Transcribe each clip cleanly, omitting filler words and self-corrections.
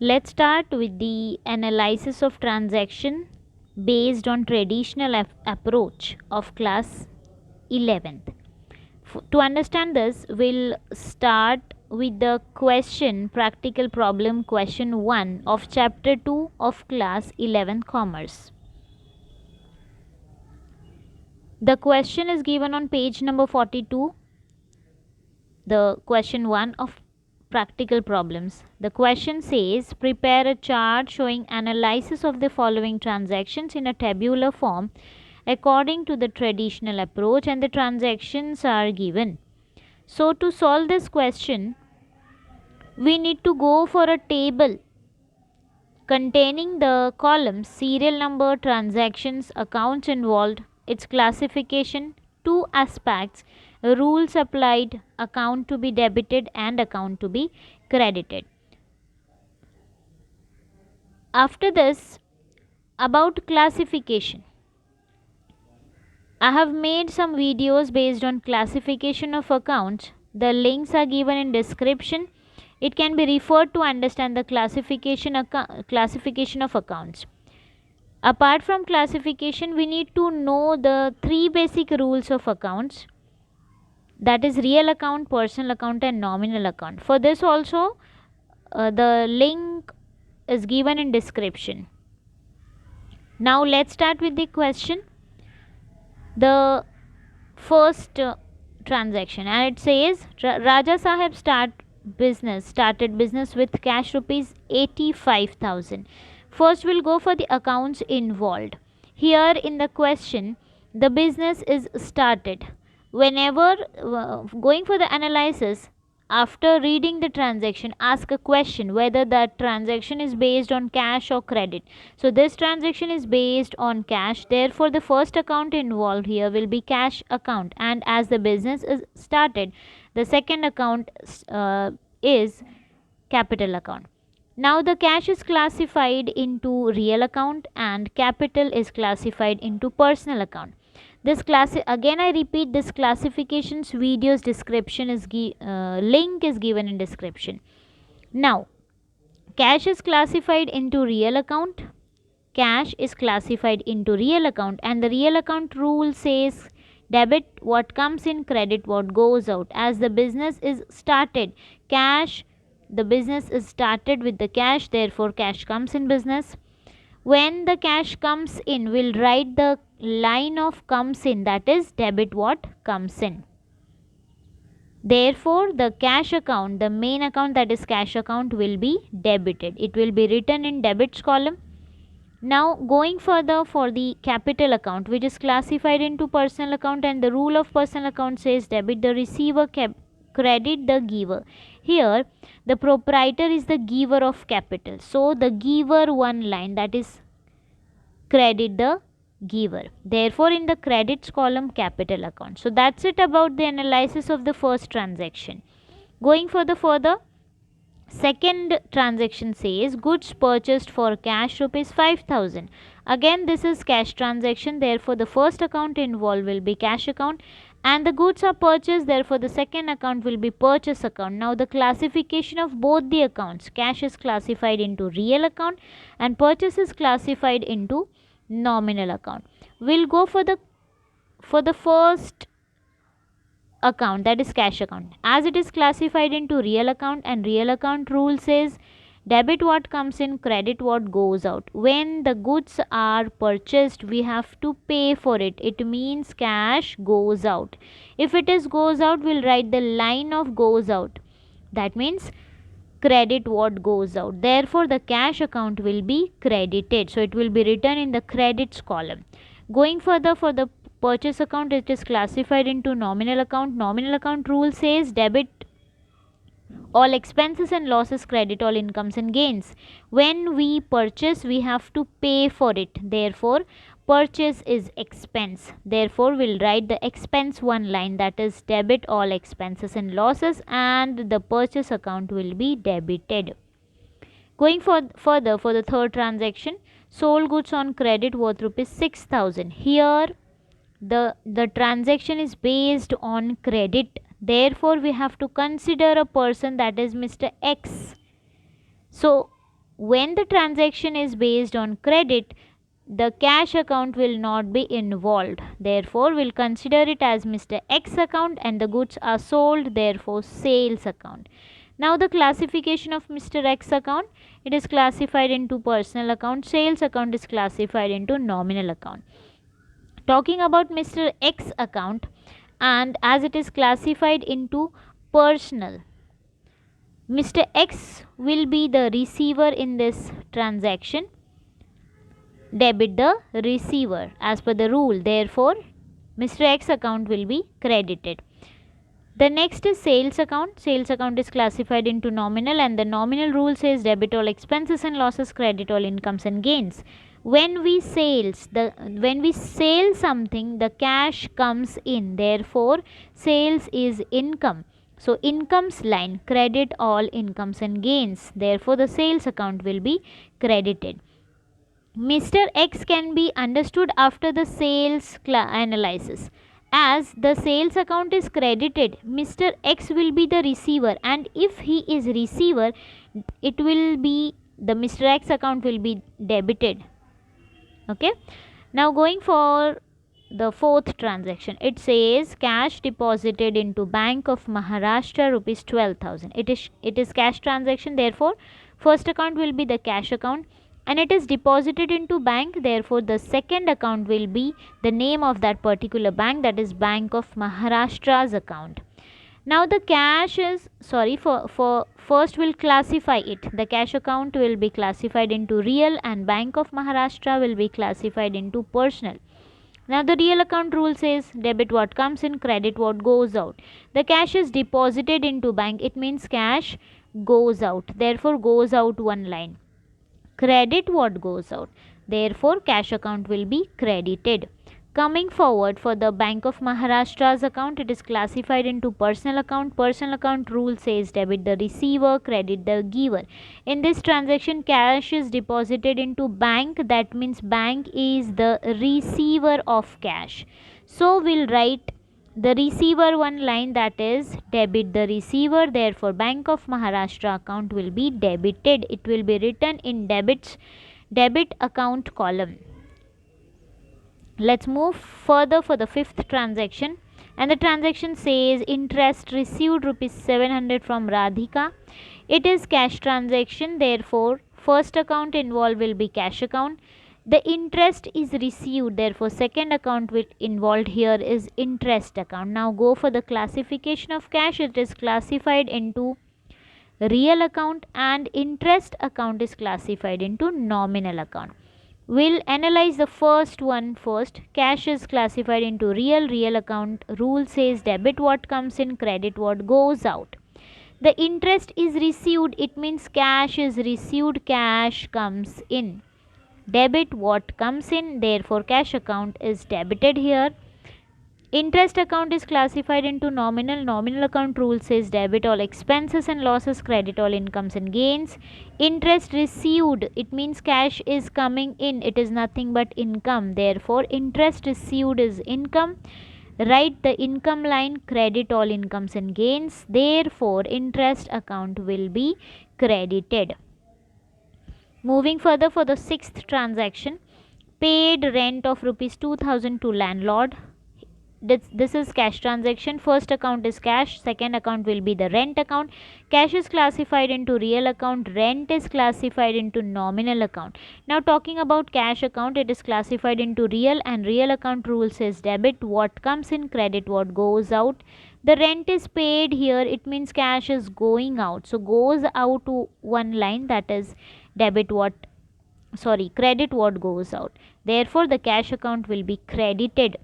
Let's start with the analysis of transaction based on traditional approach of class 11th. To understand this, we'll start with the question practical problem question 1 of chapter 2 of class 11 commerce. The question is given on page number 42, the question 1 of practical problems. The question says prepare a chart showing analysis of the following transactions in a tabular form according to the traditional approach, and the transactions are given. So to solve this question, we need to go for a table containing the columns serial number, transactions, accounts involved, its classification, two aspects, rules applied, account to be debited and account to be credited. After this, about classification, I have made some videos based on classification of accounts. The links are given in description. It can be referred to understand the classification of accounts. Apart from classification, we need to know the three basic rules of accounts, that is real account, personal account and nominal account. For this also, the link is given in description. Now let's start with the question. The first transaction, and it says Raja Sahib started business with cash rupees 85,000. First we'll go for the accounts involved. Here in the question, the business is started. Whenever going for the analysis, after reading the transaction, ask a question whether that transaction is based on cash or credit. So this transaction is based on cash, therefore the first account involved here will be cash account, and as the business is started, the second account is capital account. Now the cash is classified into real account and capital is classified into personal account. This class, again I repeat, this classifications videos description is link is given in description. Now cash is classified into real account, cash is classified into real account, and the real account rule says debit what comes in, credit what goes out. As the business is started, cash, the business is started with the cash, therefore cash comes in business. When the cash comes in, we'll write the line of comes in, that is debit what comes in. Therefore the cash account, the main account, that is cash account, will be debited. It will be written in debits column. Now going further for the capital account, which is classified into personal account, and the rule of personal account says debit the receiver, credit the giver. Here the proprietor is the giver of capital, so the giver one line, that is credit the giver. Therefore in the credits column, capital account. So that's it about the analysis of the first transaction. Going further, second transaction says goods purchased for cash rupees 5,000. Again this is cash transaction, therefore the first account involved will be cash account, and the goods are purchased, therefore the second account will be purchase account. Now the classification of both the accounts, cash is classified into real account and purchase is classified into nominal account. We'll go for the first account, that is cash account. As it is classified into real account, and real account rule says debit what comes in, credit what goes out. When the goods are purchased, we have to pay for it. It means cash goes out. If it is goes out, we'll write the line of goes out. That means credit what goes out. Therefore the cash account will be credited, so it will be written in the credits column. Going further, for the purchase account, it is classified into nominal account. Nominal account rule says debit all expenses and losses, credit all incomes and gains. When we purchase, we have to pay for it, therefore purchase is expense. Therefore we'll write the expense one line, that is debit all expenses and losses, and the purchase account will be debited. Going further, for the third transaction, sold goods on credit worth rupees 6,000. Here the transaction is based on credit, therefore we have to consider a person, that is Mr. X. So when the transaction is based on credit, the cash account will not be involved. Therefore, we'll consider it as Mr. X account and the goods are sold, therefore sales account. Now the classification of Mr. X account, it is classified into personal account, sales account is classified into nominal account. Talking about Mr. X account, and as it is classified into personal, Mr. X will be the receiver in this transaction. Debit the receiver as per the rule. Therefore, Mr. X account will be credited. The next is sales account. Sales account is classified into nominal, and the nominal rule says debit all expenses and losses, credit all incomes and gains. When we sell something, the cash comes in. Therefore, sales is income. So incomes line, credit all incomes and gains. Therefore, the sales account will be credited. Mr. X can be understood after the sales analysis. As the sales account is credited, Mr. X will be the receiver, and if he is receiver, it will be the Mr. X account will be debited. Okay. Now going for the fourth transaction, it says cash deposited into Bank of Maharashtra rupees 12,000. It is cash transaction. Therefore, first account will be the cash account, and it is deposited into bank. Therefore, the second account will be the name of that particular bank, that is Bank of Maharashtra's account. Now the cash is for first we'll classify it. The cash account will be classified into real, and Bank of Maharashtra will be classified into personal. Now the real account rule says debit what comes in, credit what goes out. The cash is deposited into bank, it means cash goes out. Therefore, goes out one line. Credit what goes out. Therefore, cash account will be credited. Coming forward, for the Bank of Maharashtra's account, it is classified into personal account. Personal account rule says debit the receiver, credit the giver. In this transaction, cash is deposited into bank. That means bank is the receiver of cash. So we'll write the receiver one line, that is debit the receiver. Therefore, Bank of Maharashtra account will be debited. It will be written in debit account column. Let's move further for the fifth transaction, and the transaction says interest received rupees 700 from Radhika. It is cash transaction. Therefore, first account involved will be cash account. The interest is received. Therefore, second account involved here is interest account. Now go for the classification of cash. It is classified into real account, and interest account is classified into nominal account. We'll analyze the first one first. Cash is classified into real. Real account rule says debit what comes in, credit what goes out. The interest is received, it means cash is received, cash comes in. Debit what comes in, therefore cash account is debited here. Interest account is classified into nominal. Nominal account rule says debit all expenses and losses, credit all incomes and gains. Interest received, it means cash is coming in, it is nothing but income. Therefore, interest received is income. Write the income line, credit all incomes and gains. Therefore, interest account will be credited. Moving further for the sixth transaction, paid rent of rupees 2,000 to landlord. This is cash transaction. First account is cash, second account will be the rent account. Cash is classified into real account, rent is classified into nominal account. Now talking about cash account, it is classified into real, and real account rule says debit what comes in, credit what goes out. The rent is paid here, it means cash is going out, so goes out to one line, that is credit what goes out. Therefore, the cash account will be credited.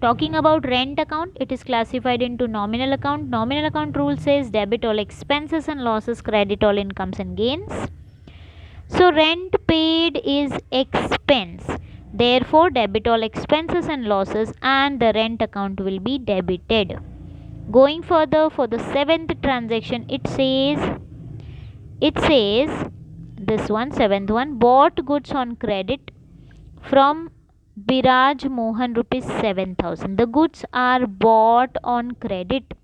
Talking about rent account, it is classified into nominal account. Nominal account rule says debit all expenses and losses, credit all incomes and gains. So rent paid is expense. Therefore, debit all expenses and losses, and the rent account will be debited. Going further for the seventh transaction, it says this one, seventh one, bought goods on credit from Biraj Mohan rupees 7,000. The goods are bought on credit.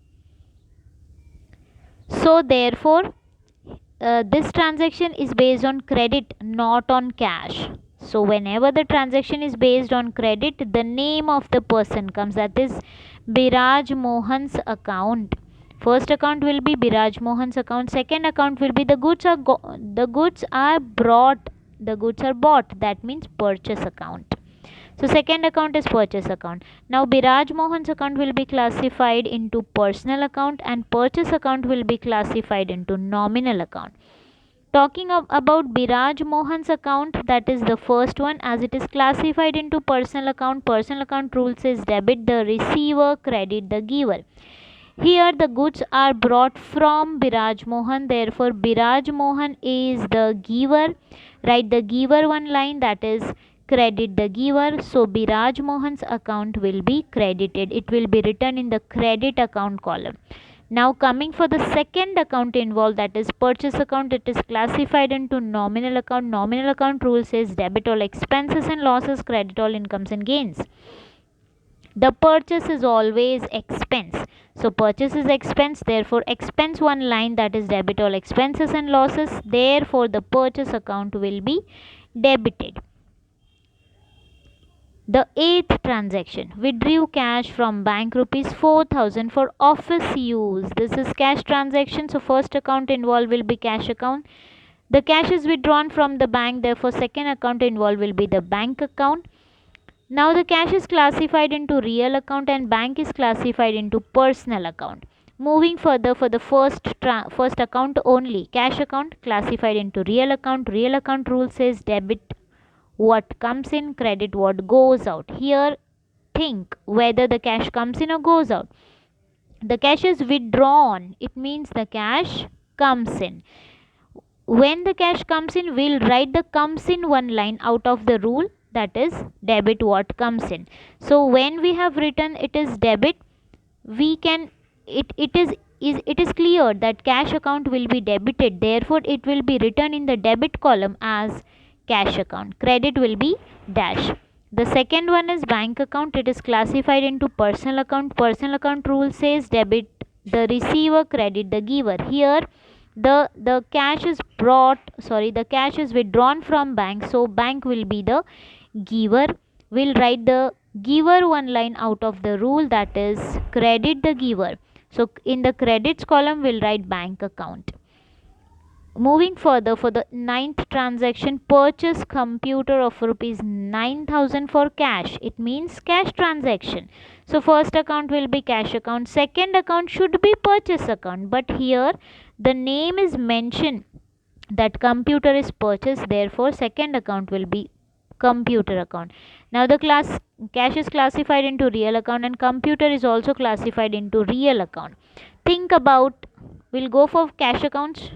So therefore, this transaction is based on credit, not on cash. So whenever the transaction is based on credit, the name of the person comes, that is Biraj Mohan's account. First account will be Biraj Mohan's account. Second account will be the goods are brought, the goods are bought, that means purchase account. So second account is purchase account. Now Biraj Mohan's account will be classified into personal account and purchase account will be classified into nominal account. Talking about Biraj Mohan's account, that is the first one, as it is classified into personal account. Personal account rule says debit the receiver, credit the giver. Here the goods are brought from Biraj Mohan, therefore Biraj Mohan is the giver. Write the giver one line, that is credit the giver. So Biraj Mohan's account will be credited. It will be written in the credit account column. Now coming for the second account involved, that is purchase account, it is classified into nominal account. Nominal account rule says debit all expenses and losses, credit all incomes and gains. The purchase is always expense. So purchase is expense, therefore expense one line, that is debit all expenses and losses. Therefore the purchase account will be debited. The eighth transaction, withdrew cash from bank rupees 4,000 for office use. This is cash transaction. So first account involved will be cash account. The cash is withdrawn from the bank, therefore second account involved will be the bank account. Now the cash is classified into real account and bank is classified into personal account. Moving further, for the first account only, cash account classified into real account. Real account rule says debit what comes in, credit what goes out. Here think whether the cash comes in or goes out. The cash is withdrawn, it means the cash comes in. When the cash comes in, we'll write the comes in one line out of the rule, that is debit what comes in. So when we have written it is debit, we can it is clear that cash account will be debited, therefore it will be written in the debit column as cash account. Credit will be dash. The second one is bank account. It is classified into personal account. Personal account rule says debit the receiver, credit the giver. Here the cash is the cash is withdrawn from bank, so bank will be the giver. We'll write the giver one line out of the rule, that is credit the giver. So in the credits column we'll write bank account. Moving further, for the ninth transaction, purchase computer of rupees 9,000 for cash. It means cash transaction. So first account will be cash account. Second account should be purchase account. But here the name is mentioned that computer is purchased. Therefore second account will be computer account. Now the cash is classified into real account and computer is also classified into real account. Think about, we'll go for cash accounts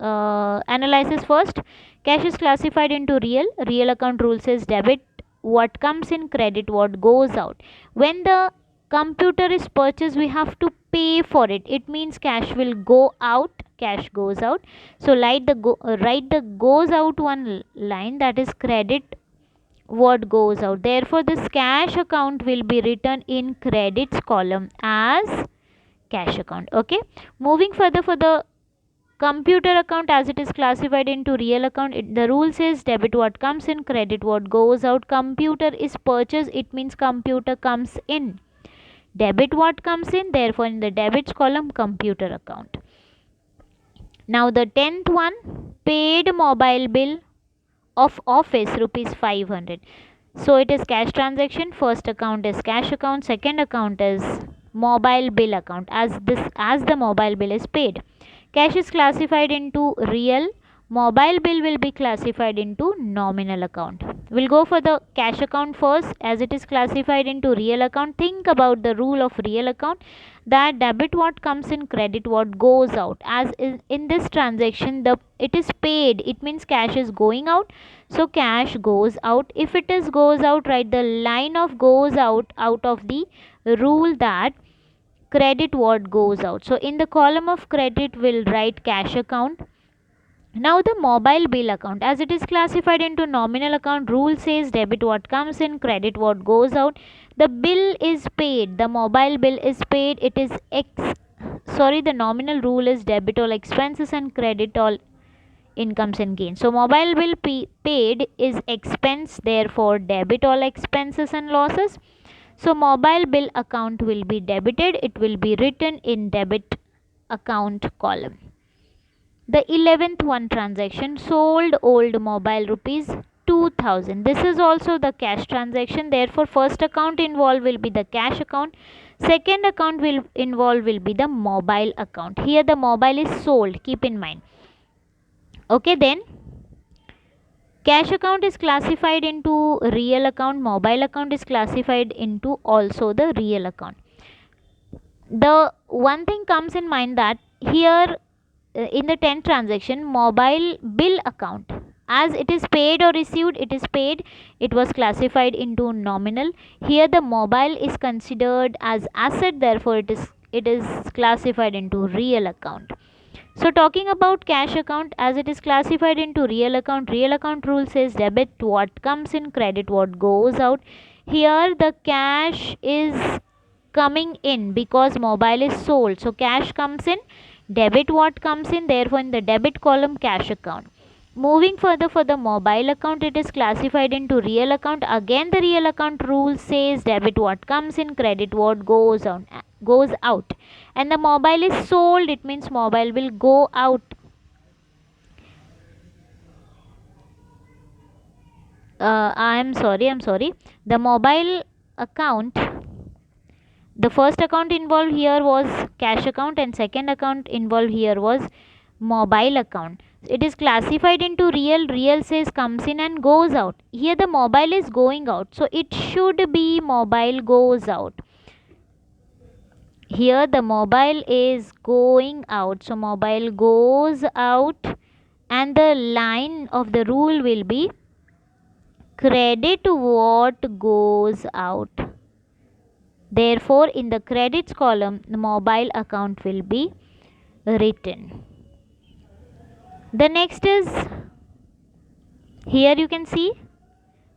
analysis first. Cash is classified into real account rule says debit what comes in, credit what goes out. When the computer is purchased, we have to pay for it, it means cash will go out, cash goes out. So write the goes out one line, that is credit what goes out. Therefore this cash account will be written in credits column as cash account. Okay, moving further, for the computer account, as it is classified into real account, the rule says debit what comes in, credit what goes out. Computer is purchased, it means computer comes in. Debit what comes in, therefore in the debits column computer account. Now the 10th one, paid mobile bill of office rupees 500. So it is cash transaction. First account is cash account, second account is mobile bill account, as the mobile bill is paid. Cash is classified into real, mobile bill will be classified into nominal account. We'll go for the cash account first, as it is classified into real account. Think about the rule of real account, that debit what comes in, credit what goes out. As in this transaction, it is paid, it means cash is going out, so cash goes out. If it is goes out, write the line of goes out of the rule, that credit what goes out. So in the column of credit we'll write cash account. Now the mobile bill account, as it is classified into nominal account, rule says debit what comes in, credit what goes out. The bill is paid, the mobile bill is paid, it is the nominal rule is debit all expenses and credit all incomes and gains. So mobile bill paid is expense, therefore debit all expenses and losses. So mobile bill account will be debited, it will be written in debit account column. The 11th one transaction, sold old mobile rupees 2000. This is also the cash transaction, therefore first account involved will be the cash account, second account will involve will be the mobile account. Here the mobile is sold, keep in mind. Okay, then cash account is classified into real account, mobile account is classified into also the real account. The one thing comes in mind that here in the 10th transaction, mobile bill account, as it is paid or received, it is paid, it was classified into nominal. Here the mobile is considered as asset, therefore it is classified into real account. So talking about cash account, as it is classified into real account rule says debit what comes in, credit what goes out. Here the cash is coming in because mobile is sold, so cash comes in, debit what comes in, therefore in the debit column cash account. Moving further, for the mobile account, it is classified into real account. Again the real account rule says debit what comes in, credit what goes out. And the mobile is sold, it means mobile will go out. I'm sorry, the mobile account, the first account involved here was cash account and second account involved here was mobile account. It is classified into real says comes in and goes out. Here the mobile is going out, so it should be mobile goes out. Here the mobile is going out, so mobile goes out, and the line of the rule will be credit what goes out. Therefore in the credits column the mobile account will be written. The next is, here you can see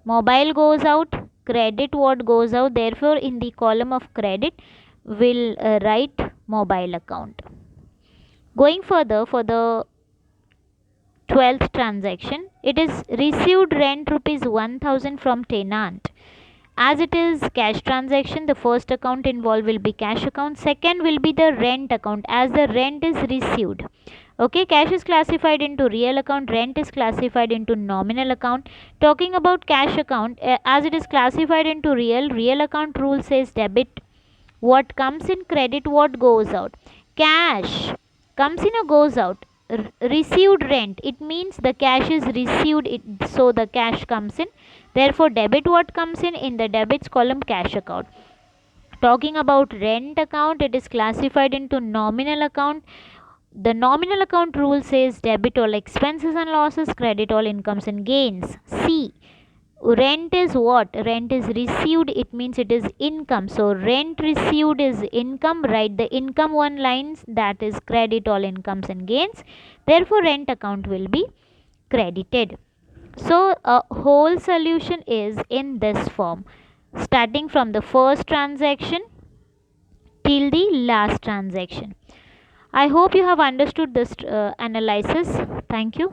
mobile goes out, credit what goes out, therefore in the column of credit will write mobile account. Going further, for the 12th transaction, it is received rent rupees 1000 from tenant. As it is cash transaction, the first account involved will be cash account, second will be the rent account as the rent is received. Okay, cash is classified into real account, rent is classified into nominal account. Talking about cash account, as it is classified into real account rule says debit what comes in, credit what goes out. Cash comes in or goes out. Received rent, it means the cash is received, so the cash comes in, therefore debit what comes in the debits column cash account. Talking about rent account, it is classified into nominal account. The nominal account rule says debit all expenses and losses, credit all incomes and gains. C, rent is what? Rent is received, it means it is income, so rent received is income, write the income one lines, that is credit all incomes and gains, therefore rent account will be credited. So a whole solution is in this form, starting from the first transaction till the last transaction. I hope you have understood this analysis. Thank you.